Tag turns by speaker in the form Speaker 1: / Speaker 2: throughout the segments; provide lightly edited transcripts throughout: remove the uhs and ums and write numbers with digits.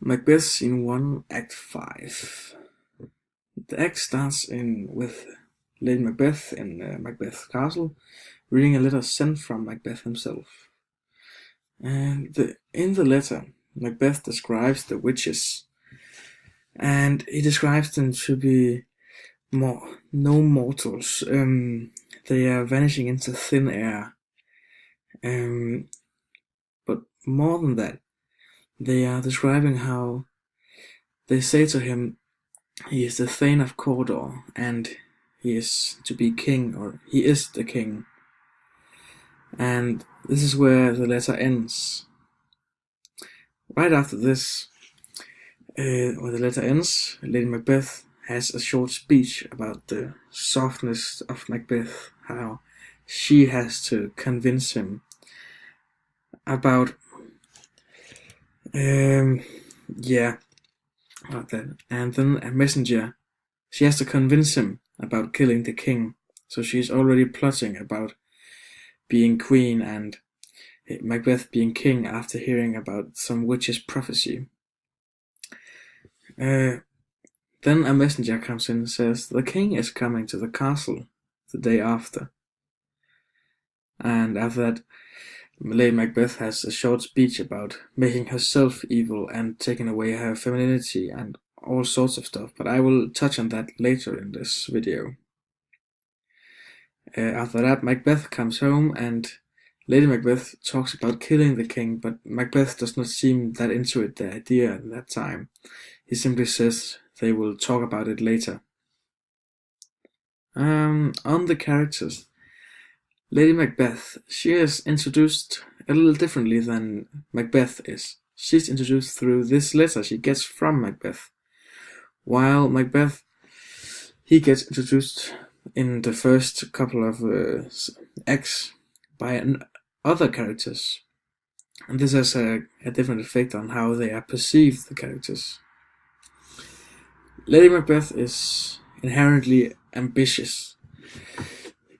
Speaker 1: Macbeth Scene 1, Act 5. The act starts with Lady Macbeth in Macbeth's castle, reading a letter sent from Macbeth himself. And in the letter, Macbeth describes the witches, and he describes them to be no mortals. They are vanishing into thin air. But more than that, they are describing how they say to him he is the Thane of Cawdor, and he is to be king, or he is the king. And this is where the letter ends. Right after this, when the letter ends, Lady Macbeth has a short speech about the softness of Macbeth, how she has to convince him about about that. And then a messenger, she has to convince him about killing the king. So she's already plotting about being queen and Macbeth being king after hearing about some witch's prophecy. Then a messenger comes in and says the king is coming to the castle the day after. And after that, Lady Macbeth has a short speech about making herself evil and taking away her femininity and all sorts of stuff, but I will touch on that later in this video. After that, Macbeth comes home and Lady Macbeth talks about killing the king, but Macbeth does not seem that into it, the idea at that time. He simply says they will talk about it later. On the characters, Lady Macbeth, she is introduced a little differently than Macbeth is. She's introduced through this letter she gets from Macbeth, while Macbeth, he gets introduced in the first couple of acts by other characters, and this has a different effect on how they are perceived, the characters. Lady Macbeth is inherently ambitious.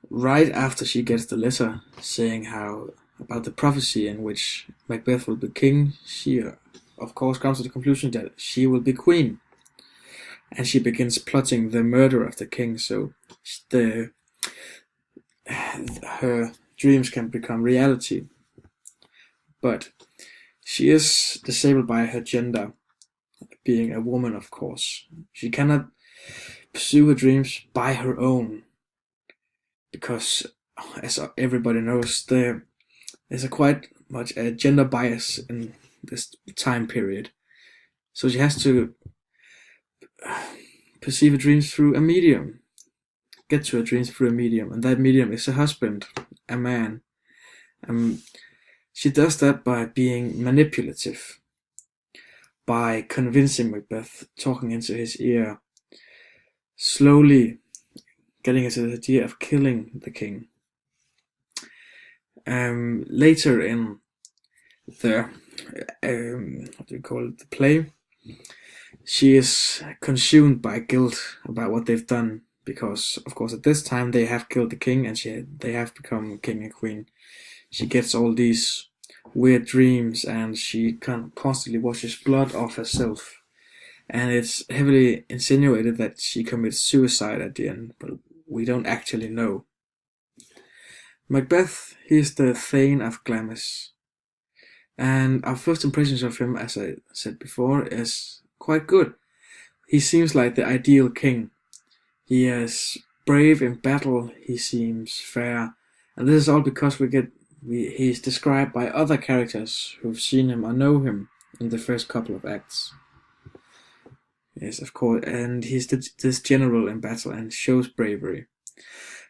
Speaker 1: Right after she gets the letter saying how about the prophecy in which Macbeth will be king, she of course comes to the conclusion that she will be queen, and she begins plotting the murder of the king so her dreams can become reality. But she is disabled by her gender, being a woman, of course. She cannot pursue her dreams by her own, because, as everybody knows, there's a quite much a gender bias in this time period. So she has to perceive her dreams through a medium, get to her dreams through a medium, and that medium is a husband, a man. She does that by being manipulative, by convincing Macbeth, talking into his ear, slowly getting into the idea of killing the king. Later in the the play, she is consumed by guilt about what they've done, because of course at this time they have killed the king and they have become king and queen. She gets all these weird dreams and she constantly washes blood off herself, and it's heavily insinuated that she commits suicide at the end, but we don't actually know. Macbeth, he's the Thane of Glamis, and our first impressions of him, as I said before, is quite good. He seems like the ideal king. He is brave in battle, he seems fair, and this is all because he's described by other characters who've seen him or know him in the first couple of acts. Yes, of course, and he's this general in battle and shows bravery.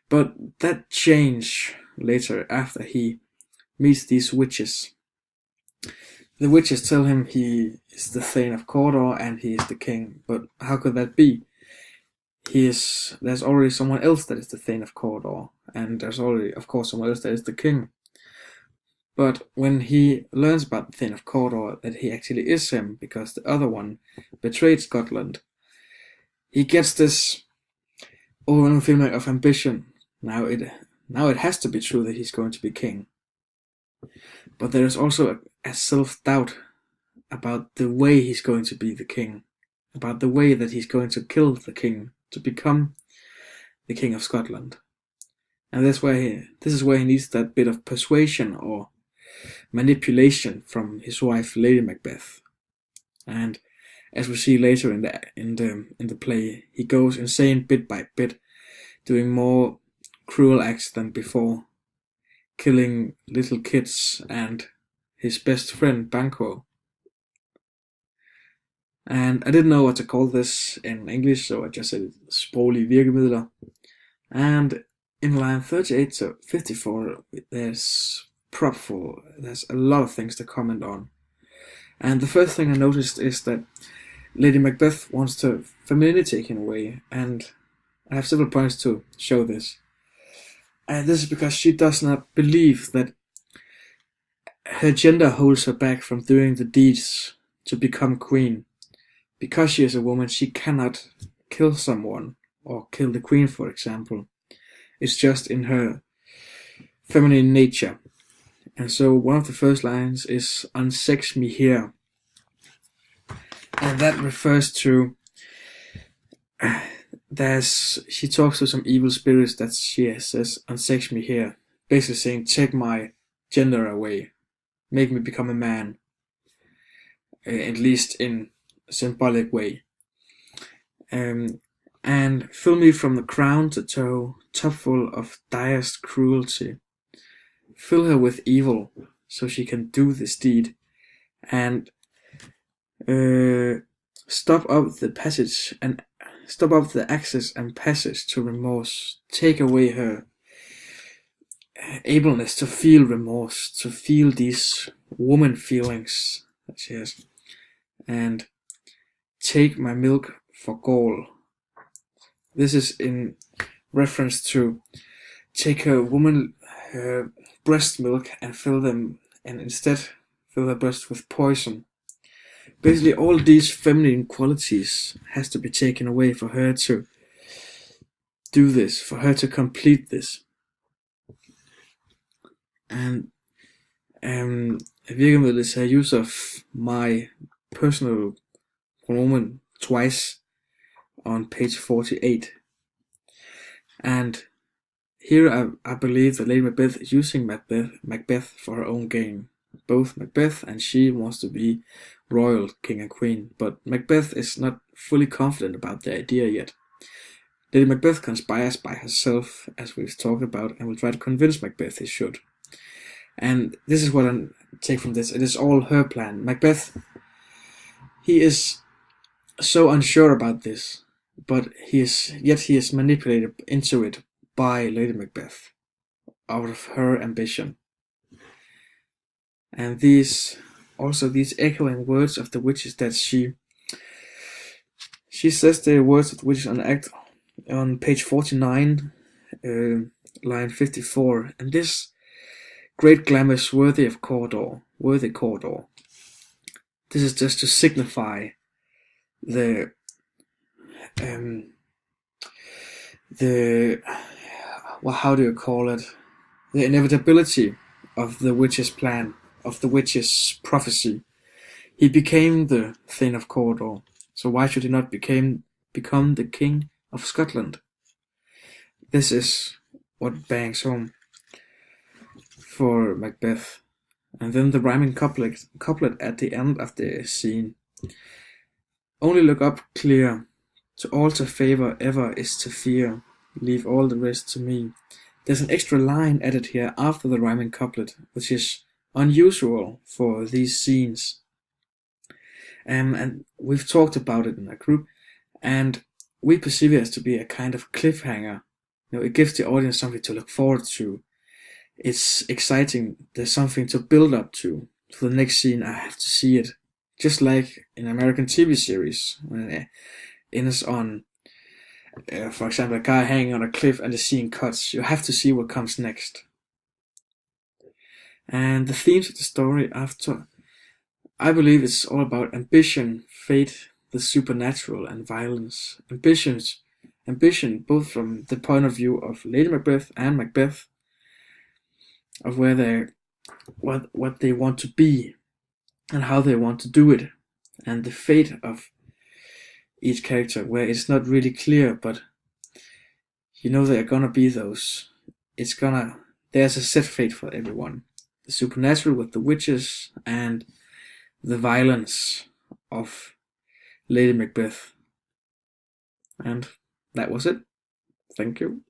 Speaker 1: But that change later after he meets these witches. The witches tell him he is the Thane of Cawdor and he is the king, but how could that be? There's already someone else that is the Thane of Cawdor, and there's already, of course, someone else that is the king. But when he learns about the Thane of Cawdor, that he actually is him, because the other one betrayed Scotland, he gets this overwhelming feeling of ambition. Now it has to be true that he's going to be king. But there is also a self-doubt about the way he's going to be the king, about the way that he's going to kill the king to become the king of Scotland. And this is where he needs that bit of persuasion or manipulation from his wife, Lady Macbeth. And as we see later in the play, he goes insane bit by bit, doing more cruel acts than before, killing little kids and his best friend Banquo. And I didn't know what to call this in English, so I just said sproglige virkemidler. And in line 38 to 54, there's a lot of things to comment on. And the first thing I noticed is that Lady Macbeth wants her femininity taken away, and I have several points to show this. And this is because she does not believe that her gender holds her back from doing the deeds to become queen. Because she is a woman, she cannot kill someone, or kill the queen, for example. It's just in her feminine nature. And so one of the first lines is "unsex me here." And that refers to, she talks to some evil spirits that she says, "unsex me here." Basically saying, take my gender away. Make me become a man. At least in a symbolic way. And fill me from the crown to toe, top full of direst cruelty. Fill her with evil, so she can do this deed, and stop up the access and passage to remorse. Take away her ableness to feel remorse, to feel these woman feelings that she has, and take my milk for gall. This is in reference to take her breast milk and instead fill her breast with poison. Basically, all these feminine qualities has to be taken away for her to do this, for her to complete this. And virkemiddel is her use of my personal pronoun twice on page 48. And here I believe that Lady Macbeth is using Macbeth for her own gain. Both Macbeth and she wants to be royal king and queen, but Macbeth is not fully confident about the idea yet. Lady Macbeth conspires by herself, as we've talked about, and will try to convince Macbeth he should. And this is what I take from this. It is all her plan. Macbeth, he is so unsure about this, but he is manipulated into it by Lady Macbeth out of her ambition. And these echoing words of the witches that she says the words of the witches on page 49, line 54, and this great glamours worthy Cawdor. This is just to signify the how do you call it? The inevitability of the witch's plan, of the witch's prophecy. He became the Thane of Cawdor, so why should he not become the King of Scotland? This is what bangs home for Macbeth. And then the rhyming couplet at the end of the scene. Only look up clear, to alter favour ever is to fear, leave all the rest to me. There's an extra line added here after the rhyming couplet, which is unusual for these scenes. And we've talked about it in our group, and we perceive it as to be a kind of cliffhanger. It gives the audience something to look forward to. It's exciting. There's something to build up to. For the next scene, I have to see it. Just like in American TV series, when it ends on, for example, a guy hanging on a cliff and the scene cuts. You have to see what comes next. And the themes of the story I believe it's all about ambition, fate, the supernatural, and violence. Ambition, both from the point of view of Lady Macbeth and Macbeth, of where what they want to be, and how they want to do it, and the fate of each character, where it's not really clear, but you know there are gonna be those. There's a set fate for everyone. The supernatural with the witches, and the violence of Lady Macbeth. And that was it. Thank you.